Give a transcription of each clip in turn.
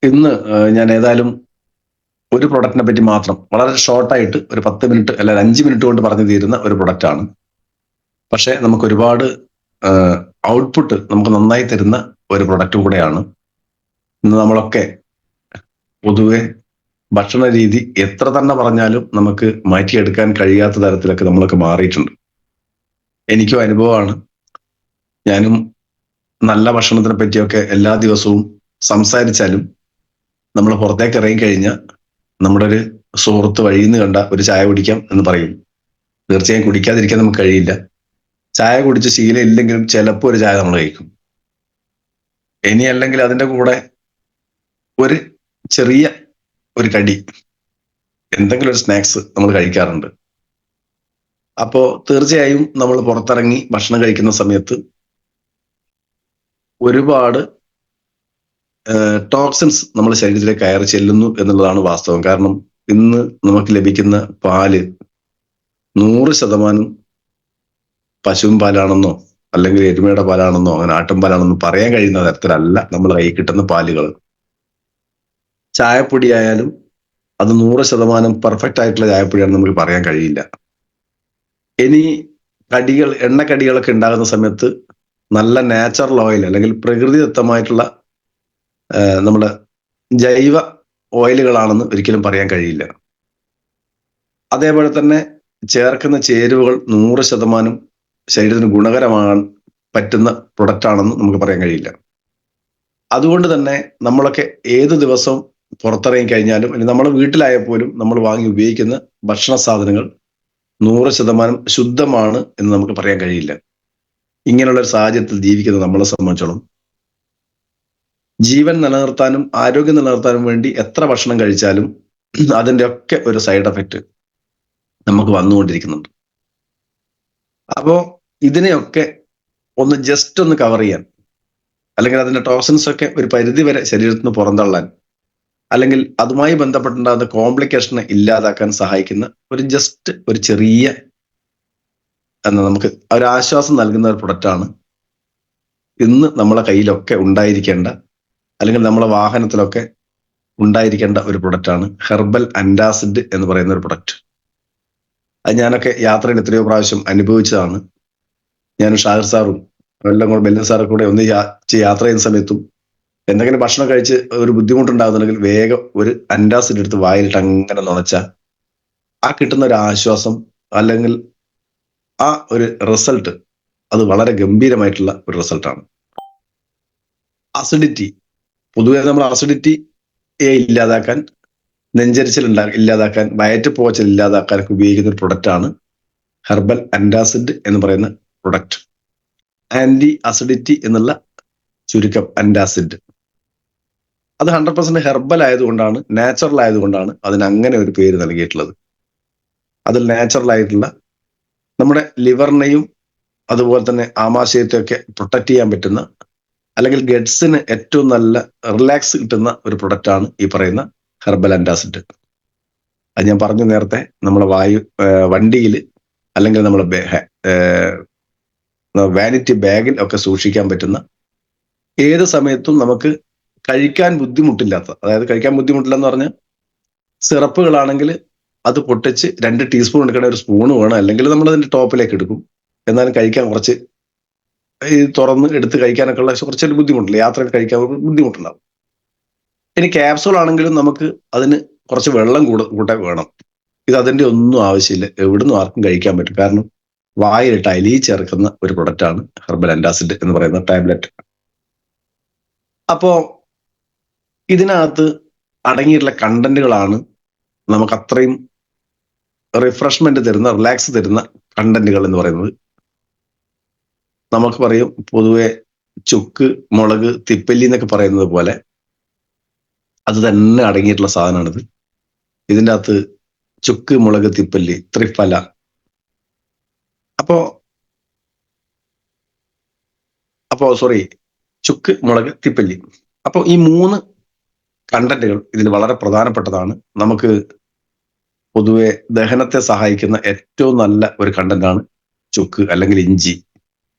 ഇന്ന് ഞാൻ ഏതായാലും ഒരു പ്രൊഡക്റ്റിനെ പറ്റി മാത്രം വളരെ ഷോർട്ടായിട്ട് ഒരു 10 മിനിറ്റ് അല്ല 5 മിനിറ്റ് കൊണ്ട് പറഞ്ഞു തീരുന്ന ഒരു പ്രൊഡക്റ്റാണ്. പക്ഷെ നമുക്ക് ഒരുപാട് ഔട്ട്പുട്ട് നമുക്ക് നന്നായി തരുന്ന ഒരു പ്രൊഡക്റ്റ് കൂടെയാണ്. ഇന്ന് നമ്മളൊക്കെ പൊതുവെ ഭക്ഷണ രീതി എത്ര തന്നെ പറഞ്ഞാലും നമുക്ക് മാറ്റിയെടുക്കാൻ കഴിയാത്ത തരത്തിലൊക്കെ നമ്മളൊക്കെ മാറിയിട്ടുണ്ട്. എനിക്കും അനുഭവമാണ്. ഞാനും നല്ല ഭക്ഷണത്തിനെ പറ്റിയൊക്കെ എല്ലാ ദിവസവും സംസാരിച്ചാലും നമ്മൾ പുറത്തേക്ക് ഇറങ്ങി കഴിഞ്ഞാൽ നമ്മുടെ ഒരു സുഹൃത്ത് വഴിയിൽ നിന്ന് കണ്ട ഒരു ചായ കുടിക്കാം എന്ന് പറയും. തീർച്ചയായും കുടിക്കാതിരിക്കാൻ നമുക്ക് കഴിയില്ല. ചായ കുടിച്ച് ശീലം ഇല്ലെങ്കിലും ചിലപ്പോൾ ഒരു ചായ നമ്മൾ കഴിക്കും. ഇനി അല്ലെങ്കിൽ അതിന്റെ കൂടെ ഒരു ചെറിയ ഒരു കടി, എന്തെങ്കിലും ഒരു സ്നാക്സ് നമ്മൾ കഴിക്കാറുണ്ട്. അപ്പോ തീർച്ചയായും നമ്മൾ പുറത്തിറങ്ങി ഭക്ഷണം കഴിക്കുന്ന സമയത്ത് ഒരുപാട് ടോക്സിൻസ് നമ്മുടെ ശരീരത്തിലേക്ക് കയറി ചെല്ലുന്നു എന്നുള്ളതാണ് വാസ്തവം. കാരണം ഇന്ന് നമുക്ക് ലഭിക്കുന്ന പാല് 100% പശുവും പാലാണെന്നോ അല്ലെങ്കിൽ എരുമയുടെ പാലാണെന്നോ അങ്ങനെ ആട്ടും പാലാണെന്നോ പറയാൻ കഴിയുന്ന തരത്തിലല്ല നമ്മൾ കൈ കിട്ടുന്ന പാലുകൾ. ചായപ്പൊടി ആയാലും അത് 100% പെർഫെക്റ്റ് ആയിട്ടുള്ള ചായപ്പൊടിയാണെന്ന് നമുക്ക് പറയാൻ കഴിയില്ല. ഇനി കടികൾ, എണ്ണക്കടികളൊക്കെ ഉണ്ടാകുന്ന സമയത്ത് നല്ല നാച്ചുറൽ ഓയിൽ അല്ലെങ്കിൽ പ്രകൃതിദത്തമായിട്ടുള്ള നമ്മുടെ ജൈവ ഓയിലുകളാണെന്ന് ഒരിക്കലും പറയാൻ കഴിയില്ല. അതേപോലെ തന്നെ ചേർക്കുന്ന ചേരുവകൾ 100% ശരീരത്തിന് ഗുണകരമാകാൻ പറ്റുന്ന പ്രൊഡക്റ്റ് ആണെന്ന് നമുക്ക് പറയാൻ കഴിയില്ല. അതുകൊണ്ട് തന്നെ നമ്മളൊക്കെ ഏത് ദിവസവും പുറത്തിറങ്ങി കഴിഞ്ഞാലും അല്ലെങ്കിൽ നമ്മുടെ വീട്ടിലായപ്പോലും നമ്മൾ വാങ്ങി ഉപയോഗിക്കുന്ന ഭക്ഷണ സാധനങ്ങൾ 100% ശുദ്ധമാണ് എന്ന് നമുക്ക് പറയാൻ കഴിയില്ല. ഇങ്ങനെയുള്ള ഒരു സാഹചര്യത്തിൽ ജീവിക്കുന്ന നമ്മളെ സംബന്ധിച്ചോളം ജീവൻ നിലനിർത്താനും ആരോഗ്യം നിലനിർത്താനും വേണ്ടി എത്ര ഭക്ഷണം കഴിച്ചാലും അതിൻ്റെ ഒക്കെ ഒരു സൈഡ് എഫക്റ്റ് നമുക്ക് വന്നുകൊണ്ടിരിക്കുന്നുണ്ട്. അപ്പോ ഇതിനെയൊക്കെ ഒന്ന് ജസ്റ്റ് ഒന്ന് കവർ ചെയ്യാൻ, അല്ലെങ്കിൽ അതിന്റെ ടോക്സിൻസ് ഒക്കെ ഒരു പരിധി വരെ ശരീരത്തിൽ നിന്ന് പുറന്തള്ളാൻ, അല്ലെങ്കിൽ അതുമായി ബന്ധപ്പെട്ടുണ്ടാകുന്ന കോംപ്ലിക്കേഷനെ ഇല്ലാതാക്കാൻ സഹായിക്കുന്ന ഒരു ചെറിയ നമുക്ക് ഒരു ആശ്വാസം നൽകുന്ന ഒരു പ്രൊഡക്റ്റാണ് ഇന്ന് നമ്മളെ കയ്യിലൊക്കെ ഉണ്ടായിരിക്കേണ്ട, അല്ലെങ്കിൽ നമ്മളെ വാഹനത്തിലൊക്കെ ഉണ്ടായിരിക്കേണ്ട ഒരു പ്രൊഡക്റ്റാണ് ഹെർബൽ അൻറ്റാസിഡ് എന്ന് പറയുന്ന ഒരു പ്രൊഡക്റ്റ്. അത് ഞാനൊക്കെ യാത്രയിൽ എത്രയോ പ്രാവശ്യം അനുഭവിച്ചതാണ്. ഞാൻ ഷാഹിർ സാറും എല്ലാം കൂടെ ബെല്ലൻ സാറൊക്കെ കൂടെ ഒന്ന് യാത്ര ചെയ്യുന്ന സമയത്തും എന്തെങ്കിലും ഭക്ഷണം കഴിച്ച് ഒരു ബുദ്ധിമുട്ടുണ്ടാകുന്നുണ്ടെങ്കിൽ വേഗം ഒരു അൻറ്റാസിഡ് എടുത്ത് വായിലിട്ട് അങ്ങനെ നുണച്ചാൽ ആ കിട്ടുന്ന ഒരു ആശ്വാസം അല്ലെങ്കിൽ ആ ഒരു റിസൾട്ട് അത് വളരെ ഗംഭീരമായിട്ടുള്ള ഒരു റിസൾട്ടാണ്. അസിഡിറ്റി, പൊതുവെ നമ്മൾ അസിഡിറ്റിയെ ഇല്ലാതാക്കാൻ, നെഞ്ചരിച്ചൽ ഇല്ലാതാക്കാൻ, വയറ്റുപോച്ചൽ ഇല്ലാതാക്കാൻ ഒക്കെ ഉപയോഗിക്കുന്ന ഒരു പ്രൊഡക്റ്റാണ് ഹെർബൽ അൻറ്റാസിഡ് എന്ന് പറയുന്ന പ്രൊഡക്റ്റ്. ആന്റി അസിഡിറ്റി എന്നുള്ള ചുരുക്കം അൻറ്റാസിഡ്. അത് 100% ഹെർബൽ ആയതുകൊണ്ടാണ്, നാച്ചുറൽ ആയതുകൊണ്ടാണ് അതിന് അങ്ങനെ ഒരു പേര് നൽകിയിട്ടുള്ളത്. അതിൽ നാച്ചുറൽ ആയിട്ടുള്ള നമ്മുടെ ലിവറിനെയും അതുപോലെ തന്നെ ആമാശയത്തെയൊക്കെ പ്രൊട്ടക്ട് ചെയ്യാൻ പറ്റുന്ന, അല്ലെങ്കിൽ ഗഡ്സിന് ഏറ്റവും നല്ല റിലാക്സ് കിട്ടുന്ന ഒരു പ്രൊഡക്റ്റാണ് ഈ പറയുന്ന ഹെർബൽ അൻറ്റാസിഡ്. അത് ഞാൻ പറഞ്ഞു നേരത്തെ, നമ്മളെ വണ്ടിയിൽ അല്ലെങ്കിൽ നമ്മളെ വാനിറ്റി ബാഗിൽ ഒക്കെ സൂക്ഷിക്കാൻ പറ്റുന്ന, ഏത് സമയത്തും നമുക്ക് കഴിക്കാൻ ബുദ്ധിമുട്ടില്ലാത്ത, അതായത് കഴിക്കാൻ ബുദ്ധിമുട്ടില്ലെന്ന് പറഞ്ഞാൽ സിറപ്പുകളാണെങ്കിൽ അത് പൊട്ടിച്ച് 2 ടീസ്പൂൺ എടുക്കണ ഒരു സ്പൂണ് വേണം, അല്ലെങ്കിൽ നമ്മൾ അതിന്റെ ടോപ്പിലേക്ക് എടുക്കും. എന്നാലും കഴിക്കാൻ കുറച്ച് തുറന്ന് എടുത്ത് കഴിക്കാനൊക്കെ ഉള്ള കുറച്ചൊരു ബുദ്ധിമുട്ടില്ല, യാത്രയിൽ കഴിക്കാൻ ബുദ്ധിമുട്ടുണ്ടാവും. ഇനി ക്യാപ്സൂൾ ആണെങ്കിലും നമുക്ക് അതിന് കുറച്ച് വെള്ളം കൂടെ വേണം. ഇത് അതിന്റെ ഒന്നും ആവശ്യമില്ല, എവിടുന്നും ആർക്കും കഴിക്കാൻ പറ്റും. കാരണം വായിലിട്ട് അലിയി ചേർക്കുന്ന ഒരു പ്രൊഡക്റ്റാണ് ഹെർബൽ അൻറ്റാസിഡ് എന്ന് പറയുന്ന ടാബ്ലറ്റ്. അപ്പോ ഇതിനകത്ത് അടങ്ങിയിട്ടുള്ള കണ്ടന്റുകളാണ് നമുക്ക് അത്രയും റിഫ്രഷ്മെന്റ് തരുന്ന, റിലാക്സ് തരുന്ന കണ്ടന്റുകൾ എന്ന് പറയുന്നത്. നമുക്ക് പറയും പൊതുവെ ചുക്ക്, മുളക്, തിപ്പല്ലി എന്നൊക്കെ പറയുന്നത് പോലെ അത് തന്നെ അടങ്ങിയിട്ടുള്ള സാധനമാണിത്. ഇതിൻ്റെ അകത്ത് ചുക്ക്, മുളക്, തിപ്പല്ലി, ത്രിഫല. ചുക്ക്, മുളക്, തിപ്പല്ലി. അപ്പോൾ ഈ 3 കണ്ടന്റുകൾ ഇതിൽ വളരെ പ്രധാനപ്പെട്ടതാണ്. നമുക്ക് പൊതുവെ ദഹനത്തെ സഹായിക്കുന്ന ഏറ്റവും നല്ല ഒരു കണ്ടന്റാണ് ചുക്ക് അല്ലെങ്കിൽ ഇഞ്ചി.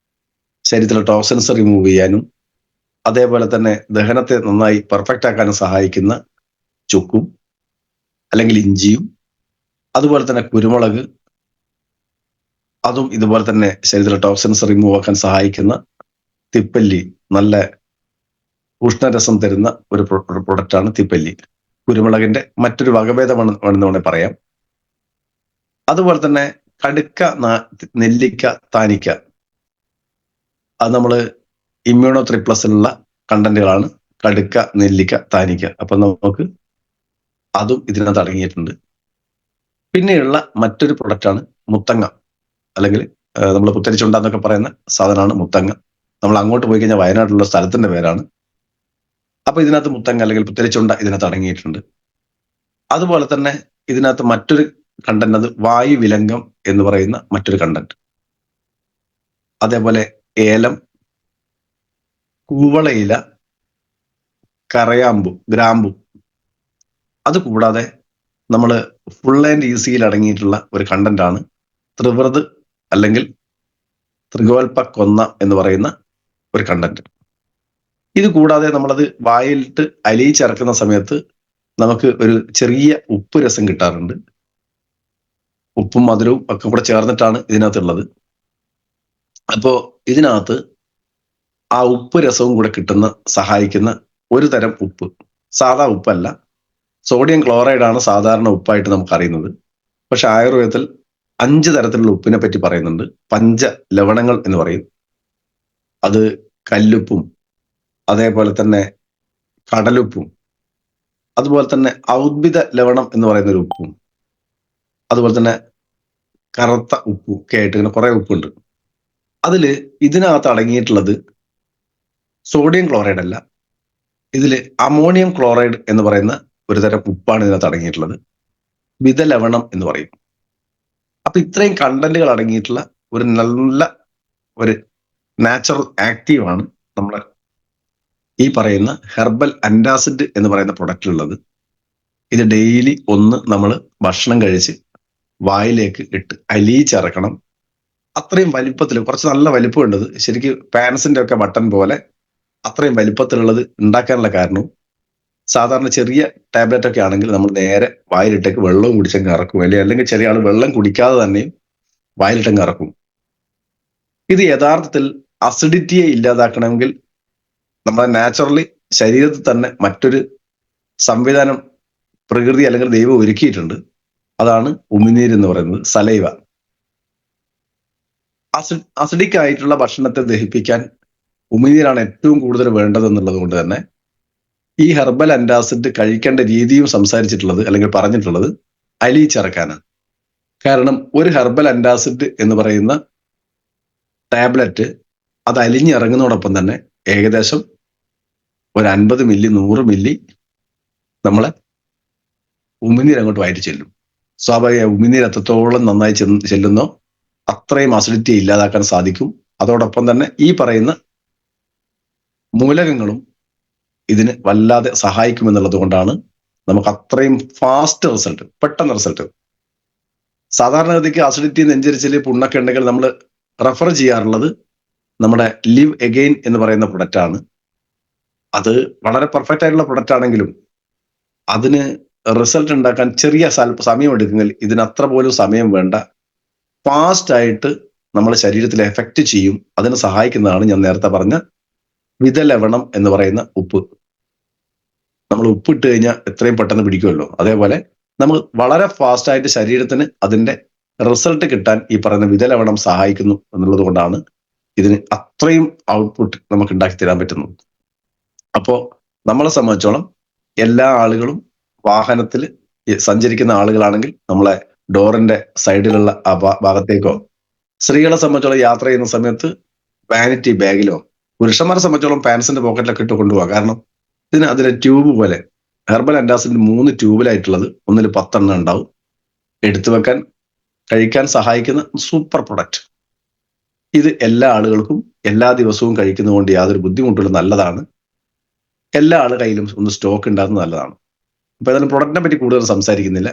ശരീരത്തിലെ ടോക്സിൻസ് റിമൂവ് ചെയ്യാനും അതേപോലെ തന്നെ ദഹനത്തെ നന്നായി പെർഫെക്റ്റ് ആക്കാനും സഹായിക്കുന്ന ചുക്കും അല്ലെങ്കിൽ ഇഞ്ചിയും, അതുപോലെ തന്നെ കുരുമുളക്, അതും ഇതുപോലെ തന്നെ ശരീരത്തിലെ ടോക്സിൻസ് റിമൂവ് ആക്കാൻ സഹായിക്കുന്ന തിപ്പല്ലി, നല്ല ഉഷ്ണരസം തരുന്ന ഒരു പ്രൊഡക്റ്റാണ് തിപ്പല്ലി. കുരുമുളകിന്റെ മറ്റൊരു വകഭേദമാണ് വേണമെന്ന് വേണമെങ്കിൽ പറയാം. അതുപോലെ തന്നെ കടുക്ക, നെല്ലിക്ക, താനിക്ക, അത് നമ്മൾ ഇമ്മ്യൂണോ 3+ലുള്ള കണ്ടന്റുകളാണ് കടുക്ക, നെല്ലിക്ക, താനിക്ക. അപ്പൊ നമുക്ക് അതും ഇതിനകത്ത് അടങ്ങിയിട്ടുണ്ട്. പിന്നെയുള്ള മറ്റൊരു പ്രൊഡക്റ്റാണ് മുത്തങ്ങ, അല്ലെങ്കിൽ നമ്മൾ പുത്തരിച്ചുണ്ട എന്നൊക്കെ പറയുന്ന സാധനമാണ് മുത്തങ്ങ. നമ്മൾ അങ്ങോട്ട് പോയി കഴിഞ്ഞാൽ വയനാട്ടിലുള്ള സ്ഥലത്തിന്റെ പേരാണ്. അപ്പൊ ഇതിനകത്ത് മുത്തങ്ങ അല്ലെങ്കിൽ പുത്തരിച്ചുണ്ട ഇതിനകത്ത് അടങ്ങിയിട്ടുണ്ട്. അതുപോലെ തന്നെ ഇതിനകത്ത് മറ്റൊരു കണ്ടന്റ്, അത് വായുവിലങ്കം എന്ന് പറയുന്ന മറ്റൊരു കണ്ടന്റ്. അതേപോലെ ഏലം, കൂവളയില, കറയാമ്പു, ഗ്രാമ്പു. അതുകൂടാതെ നമ്മൾ ഫുൾ ആൻഡ് ഈസിയിൽ അടങ്ങിയിട്ടുള്ള ഒരു കണ്ടന്റ് ആണ് ത്രിവൃത് അല്ലെങ്കിൽ ത്രികോൽപ്പക്കൊന്ന എന്ന് പറയുന്ന ഒരു കണ്ടന്റ്. ഇത് കൂടാതെ നമ്മളത് വായിലിട്ട് അലിയിച്ചിറക്കുന്ന സമയത്ത് നമുക്ക് ഒരു ചെറിയ ഉപ്പ് രസം കിട്ടാറുണ്ട്. ഉപ്പും മധുരവും ഒക്കെ കൂടെ ചേർന്നിട്ടാണ് ഇതിനകത്തുള്ളത്. അപ്പോ ഇതിനകത്ത് ആ ഉപ്പ് രസവും കൂടെ സഹായിക്കുന്ന ഒരു തരം ഉപ്പ്, സാധാ ഉപ്പല്ല, സോഡിയം ക്ലോറൈഡ് ആണ് സാധാരണ ഉപ്പായിട്ട് നമുക്ക് അറിയുന്നത്. പക്ഷെ ആയുർവേദത്തിൽ 5 തരത്തിലുള്ള ഉപ്പിനെ പറ്റി പറയുന്നുണ്ട്. പഞ്ച ലവണങ്ങൾ എന്ന് പറയും. അത് കല്ലുപ്പും, അതേപോലെ തന്നെ കടലുപ്പും, അതുപോലെ തന്നെ ഔദ്ഭിദ ലവണം എന്ന് പറയുന്ന ഒരു ഉപ്പും, അതുപോലെ തന്നെ കറുത്ത ഉപ്പും ഒക്കെ ആയിട്ട് ഇങ്ങനെ കുറെ ഉപ്പുണ്ട്. അതില് ഇതിനകത്ത് അടങ്ങിയിട്ടുള്ളത് സോഡിയം ക്ലോറൈഡ് അല്ല, ഇതിൽ അമോണിയം ക്ലോറൈഡ് എന്ന് പറയുന്ന ഒരു തരം ഉപ്പാണ് ഇതിനകത്ത് അടങ്ങിയിട്ടുള്ളത്. വിതലവണം എന്ന് പറയും. അപ്പൊ ഇത്രയും കണ്ടന്റുകൾ അടങ്ങിയിട്ടുള്ള ഒരു നല്ല ഒരു നാച്ചുറൽ ആക്റ്റീവാണ് നമ്മളെ ഈ പറയുന്ന ഹെർബൽ അന്റാസിഡ് എന്ന് പറയുന്ന പ്രൊഡക്റ്റിലുള്ളത്. ഇത് ഡെയിലി ഒന്ന് നമ്മൾ ഭക്ഷണം കഴിച്ച് വായിലേക്ക് ഇട്ട് അലിയിച്ചിറക്കണം. അത്രയും വലിപ്പത്തിൽ, കുറച്ച് നല്ല വലിപ്പമുണ്ടത്, ശരിക്കും പാൻസിന്റെ ഒക്കെ ബട്ടൺ പോലെ അത്രയും വലിപ്പത്തിലുള്ളത് ഉണ്ടാക്കാനുള്ള കാരണവും, സാധാരണ ചെറിയ ടാബ്ലറ്റ് ഒക്കെ ആണെങ്കിൽ നമ്മൾ നേരെ വായിലിട്ടേക്ക് വെള്ളവും കുടിച്ചങ്ങ് ഇറക്കും, അല്ലെങ്കിൽ ചെറിയ ആൾ വെള്ളം കുടിക്കാതെ തന്നെയും വായിലിട്ടങ്ങ് ഇറക്കും. ഇത് യഥാർത്ഥത്തിൽ അസിഡിറ്റിയെ ഇല്ലാതാക്കണമെങ്കിൽ നമ്മുടെ നാച്ചുറലി ശരീരത്തിൽ തന്നെ മറ്റൊരു സംവിധാനം പ്രകൃതി അല്ലെങ്കിൽ ദൈവം ഒരുക്കിയിട്ടുണ്ട്. അതാണ് ഉമിനീര് എന്ന് പറയുന്നത്, സലൈവ. അസിഡിക് ആയിട്ടുള്ള ഭക്ഷണത്തെ ദഹിപ്പിക്കാൻ ഉമിനീരാണ് ഏറ്റവും കൂടുതൽ വേണ്ടതെന്നുള്ളത് കൊണ്ട് തന്നെ ഈ ഹെർബൽ അന്റാസിഡ് കഴിക്കേണ്ട രീതിയും സംസാരിച്ചിട്ടുള്ളത് അല്ലെങ്കിൽ പറഞ്ഞിട്ടുള്ളത് അലിയിച്ചിറക്കാനാണ്. കാരണം ഒരു ഹെർബൽ അന്റാസിഡ് എന്ന് പറയുന്ന ടാബ്ലറ്റ് അത് അലിഞ്ഞിറങ്ങുന്നതോടൊപ്പം തന്നെ ഏകദേശം ഒരു 50 മില്ലി 100 മില്ലി നമ്മളെ ഉമിനീര് അങ്ങോട്ട് വയറ്റി ചെല്ലും. സ്വാഭാവിക ഉമിനീര് എത്രത്തോളം നന്നായി ചെല്ലുന്നോ അത്രയും അസിഡിറ്റി ഇല്ലാതാക്കാൻ സാധിക്കും. അതോടൊപ്പം തന്നെ ഈ പറയുന്ന മൂലകങ്ങളും ഇതിന് വല്ലാതെ സഹായിക്കുമെന്നുള്ളത് കൊണ്ടാണ് നമുക്ക് അത്രയും ഫാസ്റ്റ് റിസൾട്ട്, പെട്ടെന്ന് റിസൾട്ട്. സാധാരണഗതിക്ക് അസിഡിറ്റി, നെഞ്ചരിച്ചില്, പുണ്ണൊക്കെ ഉണ്ടെങ്കിൽ നമ്മൾ റെഫർ ചെയ്യാറുള്ളത് നമ്മുടെ ലിവ് എഗെയിൻ എന്ന് പറയുന്ന പ്രൊഡക്റ്റ് ആണ്. അത് വളരെ പെർഫെക്റ്റ് ആയിട്ടുള്ള പ്രൊഡക്റ്റ് ആണെങ്കിലും അതിന് റിസൾട്ട് ഉണ്ടാക്കാൻ ചെറിയ സമയം എടുക്കുമെങ്കിൽ ഇതിന് അത്ര പോലും സമയം വേണ്ട. ഫാസ്റ്റ് ആയിട്ട് നമ്മുടെ ശരീരത്തിൽ എഫക്റ്റ് ചെയ്യും. അതിന് സഹായിക്കുന്നതാണ് ഞാൻ നേരത്തെ പറഞ്ഞ വിതലവണം എന്ന് പറയുന്ന ഉപ്പ്. നമ്മൾ ഉപ്പിട്ട് കഴിഞ്ഞാൽ എത്രയും പെട്ടെന്ന് പിടിക്കുമല്ലോ, അതേപോലെ നമ്മൾ വളരെ ഫാസ്റ്റ് ആയിട്ട് ശരീരത്തിന് അതിന്റെ റിസൾട്ട് കിട്ടാൻ ഈ പറയുന്ന വിതലവണം സഹായിക്കുന്നു എന്നുള്ളത് കൊണ്ടാണ് ഇതിന് അത്രയും ഔട്ട്പുട്ട് നമുക്ക് ഉണ്ടാക്കി തരാൻ പറ്റുന്നത്. അപ്പോ നമ്മളെ സംബന്ധിച്ചോളം എല്ലാ ആളുകളും വാഹനത്തിൽ സഞ്ചരിക്കുന്ന ആളുകളാണെങ്കിൽ നമ്മളെ ഡോറിന്റെ സൈഡിലുള്ള ആ ഭാഗത്തേക്കോ, സ്ത്രീകളെ സംബന്ധിച്ചോളം യാത്ര ചെയ്യുന്ന സമയത്ത് വാനിറ്റി ബാഗിലോ, പുരുഷന്മാരെ സംബന്ധിച്ചോളം പാൻസിന്റെ പോക്കറ്റിലൊക്കെ ഇട്ട് കൊണ്ടുപോകാം. കാരണം ഇതിന് അതിലെ ട്യൂബ് പോലെ ഹെർബൽ അന്റാസിഡ് 3 ട്യൂബിലായിട്ടുള്ളത്, ഒന്നിൽ 10 എണ്ണം ഉണ്ടാവും. എടുത്തു വെക്കാൻ, കഴിക്കാൻ സഹായിക്കുന്ന സൂപ്പർ പ്രൊഡക്റ്റ്. ഇത് എല്ലാ ആളുകൾക്കും എല്ലാ ദിവസവും കഴിക്കുന്നതുകൊണ്ട് യാതൊരു ബുദ്ധിമുട്ടുള്ള നല്ലതാണ്. എല്ലാ ആളുടെ കയ്യിലും ഒന്ന് സ്റ്റോക്ക് ഉണ്ടാകുന്നത് നല്ലതാണ്. അപ്പൊ ഏതായാലും പ്രൊഡക്റ്റിനെ പറ്റി കൂടുതൽ സംസാരിക്കുന്നില്ല.